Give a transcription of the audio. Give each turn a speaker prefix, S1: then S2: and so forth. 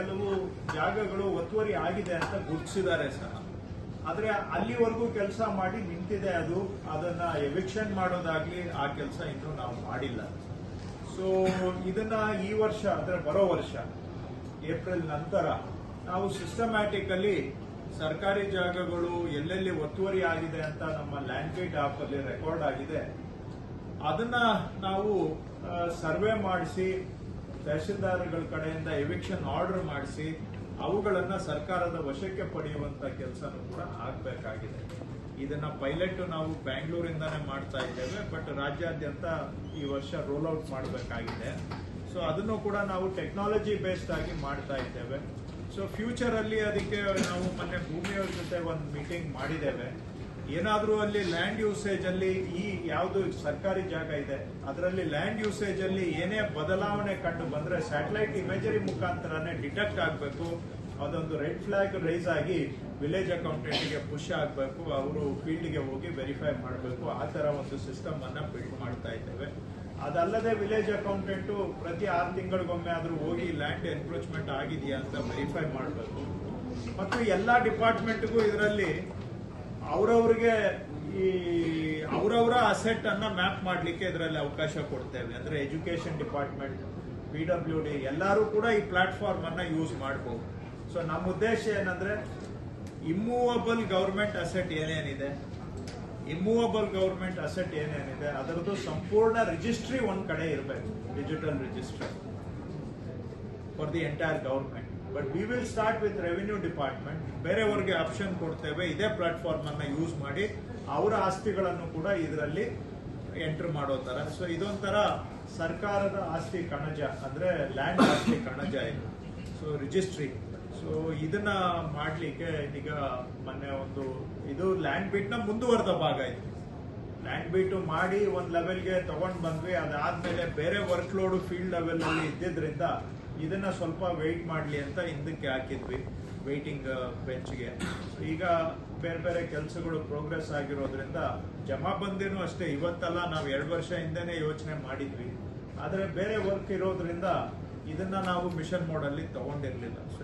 S1: ಕೆಲವು ಜಾಗಗಳು ಒತ್ತುವರಿ ಆಗಿದೆ ಅಂತ ಗುರುತಿಸಿದ್ದಾರೆ ಸರ್. ಆದ್ರೆ ಅಲ್ಲಿವರೆಗೂ ಕೆಲಸ ಮಾಡಿ ನಿಂತಿದೆ. ಅದನ್ನ ಎವಿಕ್ಷನ್ ಮಾಡೋದಾಗ್ಲಿ ಆ ಕೆಲಸ ಇನ್ನೂ ನಾವು ಮಾಡಿಲ್ಲ. ಸೊ ಇದನ್ನ ಈ ವರ್ಷ ಅಂದ್ರೆ ಬರೋ ವರ್ಷ ಏಪ್ರಿಲ್ ನಂತರ ನಾವು ಸಿಸ್ಟಮ್ಯಾಟಿಕಲಿ ಸರ್ಕಾರಿ ಜಾಗಗಳು ಎಲ್ಲೆಲ್ಲಿ ಒತ್ತುವರಿ ಆಗಿದೆ ಅಂತ ನಮ್ಮ ಲ್ಯಾಂಡ್ ಗೇಟ್ ಆಪ್ ಅಲ್ಲಿ ರೆಕಾರ್ಡ್ ಆಗಿದೆ, ಅದನ್ನ ನಾವು ಸರ್ವೆ ಮಾಡಿಸಿ ತಹಶೀಲ್ದಾರ್ಗಳ ಕಡೆಯಿಂದ ಎವಿಕ್ಷನ್ ಆರ್ಡರ್ ಮಾಡಿಸಿ ಅವುಗಳನ್ನ ಸರ್ಕಾರದ ವಶಕ್ಕೆ ಪಡೆಯುವಂತ ಕೆಲಸನೂ ಕೂಡ ಆಗಬೇಕಾಗಿದೆ. ಇದನ್ನ ಪೈಲಟ್ ನಾವು ಬ್ಯಾಂಗ್ಳೂರಿಂದಾನೇ ಮಾಡ್ತಾ ಇದ್ದೇವೆ, ಬಟ್ ರಾಜ್ಯಾದ್ಯಂತ ಈ ವರ್ಷ ರೋಲ್ ಔಟ್ ಮಾಡಬೇಕಾಗಿದೆ. ಸೊ ಅದನ್ನು ಕೂಡ ನಾವು ಟೆಕ್ನಾಲಜಿ ಬೇಸ್ಡ್ ಆಗಿ ಮಾಡ್ತಾ ಇದ್ದೇವೆ. ಸೊ ಫ್ಯೂಚರ್ ಅಲ್ಲಿ ಅದಕ್ಕೆ ನಾವು ಮೊನ್ನೆ ಭೂಮಿಯವರ ಜೊತೆ ಒಂದು ಮೀಟಿಂಗ್ ಮಾಡಿದ್ದೇವೆ. ಏನಾದ್ರೂ ಅಲ್ಲಿ ಲ್ಯಾಂಡ್ ಯೂಸೇಜ್ ಅಲ್ಲಿ ಈ ಯಾವುದು ಸರ್ಕಾರಿ ಜಾಗ ಇದೆ ಅದರಲ್ಲಿ ಲ್ಯಾಂಡ್ ಯೂಸೇಜ್ ಅಲ್ಲಿ ಏನೇ ಬದಲಾವಣೆ ಕಂಡು ಬಂದ್ರೆ ಸ್ಯಾಟಲೈಟ್ ಇಮೇಜರಿ ಮುಖಾಂತರನೇ ಡಿಟೆಕ್ಟ್ ಆಗಬೇಕು. ಅದೊಂದು ರೆಡ್ ಫ್ಲಾಗ್ ರೈಸ್ ಆಗಿ ವಿಲೇಜ್ ಅಕೌಂಟೆಂಟ್ಗೆ ಪುಷ್ ಆಗಬೇಕು, ಅವರು ಫೀಲ್ಡ್ಗೆ ಹೋಗಿ ವೆರಿಫೈ ಮಾಡಬೇಕು. ಆ ತರ ಒಂದು ಸಿಸ್ಟಮ್ ಅನ್ನ ಬಿಲ್ಡ್ ಮಾಡ್ತಾ ಇದ್ದೇವೆ. ಅದಲ್ಲದೆ ವಿಲೇಜ್ ಅಕೌಂಟೆಂಟ್ ಪ್ರತಿ 6 ತಿಂಗಳಿಗೊಮ್ಮೆ ಆದ್ರೂ ಹೋಗಿ ಲ್ಯಾಂಡ್ ಎನ್ಕ್ರೋಚ್ಮೆಂಟ್ ಆಗಿದೆಯಾ ಅಂತ ವೆರಿಫೈ ಮಾಡಬೇಕು. ಮತ್ತು ಎಲ್ಲಾ ಡಿಪಾರ್ಟ್ಮೆಂಟ್ಗೂ ಇದರಲ್ಲಿ ಅವರವರಿಗೆ ಈ ಅವರವರ ಅಸೆಟ್ ಅನ್ನ ಮ್ಯಾಪ್ ಮಾಡ್ಲಿಕ್ಕೆ ಇದರಲ್ಲಿ ಅವಕಾಶ ಕೊಡ್ತೇವೆ. ಅಂದ್ರೆ ಎಜುಕೇಶನ್ ಡಿಪಾರ್ಟ್ಮೆಂಟ್, PWD ಎಲ್ಲರೂ ಕೂಡ ಈ ಪ್ಲಾಟ್ಫಾರ್ಮ್ ಅನ್ನ ಯೂಸ್ ಮಾಡಬಹುದು. ಸೊ ನಮ್ಮ ಉದ್ದೇಶ ಏನಂದ್ರೆ ಇಮ್ಮೂವಬಲ್ ಗವರ್ಮೆಂಟ್ ಅಸೆಟ್ ಏನೇನಿದೆ ಅದರದ್ದು ಸಂಪೂರ್ಣ ರಿಜಿಸ್ಟ್ರಿ ಒಂದ್ ಕಡೆ ಇರಬೇಕು, digital registry for the entire government. But we will start with revenue department. ಬೇರೆಯವರಿಗೆ ಆಪ್ಷನ್ ಕೊಡ್ತೇವೆ, ಇದೇ ಪ್ಲಾಟ್ಫಾರ್ಮ್ ಅನ್ನ ಯೂಸ್ ಮಾಡಿ ಅವರ ಆಸ್ತಿಗಳನ್ನು ಕೂಡ ಇದರಲ್ಲಿ ಎಂಟರ್ ಮಾಡೋ ತರ. ಸೊ ಇದೊಂಥರ ಸರ್ಕಾರದ ಆಸ್ತಿ ಕಣಜ, ಅಂದ್ರೆ ಲ್ಯಾಂಡ್ ಆಸ್ತಿ ಕಣಜ ಇದು. ಸೊ ರಿಜಿಸ್ಟ್ರಿ, ಸೊ ಇದನ್ನ ಮಾಡ್ಲಿಕ್ಕೆ ಈಗ ಮೊನ್ನೆ ಇದು ಲ್ಯಾಂಡ್ ಬೀಟ್ ನ ಮುಂದುವರೆದ ಭಾಗ ಇದು. ಲ್ಯಾಂಡ್ ಬೀಟ್ ಮಾಡಿ ಒಂದ್ ಲೆವೆಲ್ಗೆ ತಗೊಂಡ್ ಬಂದ್ವಿ. ಅದಾದ್ಮೇಲೆ ಬೇರೆ ವರ್ಕ್ ಲೋಡ್ ಫೀಲ್ಡ್ ಲೆವೆಲ್ ಅಲ್ಲಿ ಇದ್ದಿದ್ರಿಂದ ಇದನ್ನ ಸ್ವಲ್ಪ ವೆಯ್ಟ್ ಮಾಡ್ಲಿ ಅಂತ ಹಿಂದಕ್ಕೆ ಹಾಕಿದ್ವಿ ವೆಯ್ಟಿಂಗ್ ಬೆಂಚ್ಗೆ. ಈಗ ಬೇರೆ ಬೇರೆ ಕೆಲಸಗಳು ಪ್ರೋಗ್ರೆಸ್ ಆಗಿರೋದ್ರಿಂದ ಜಮಾಬಂದಿನೂ ಅಷ್ಟೇ ಇವತ್ತಲ್ಲ, ನಾವು 2 ವರ್ಷ ಹಿಂದೆನೆ ಯೋಚನೆ ಮಾಡಿದ್ವಿ. ಆದ್ರೆ ಬೇರೆ ವರ್ಕ್ ಇರೋದ್ರಿಂದ ಇದನ್ನ ನಾವು ಮಿಷನ್ ಮೋಡ್ ಅಲ್ಲಿ ತಗೊಂಡಿರ್ಲಿಲ್ಲ. ಸೊ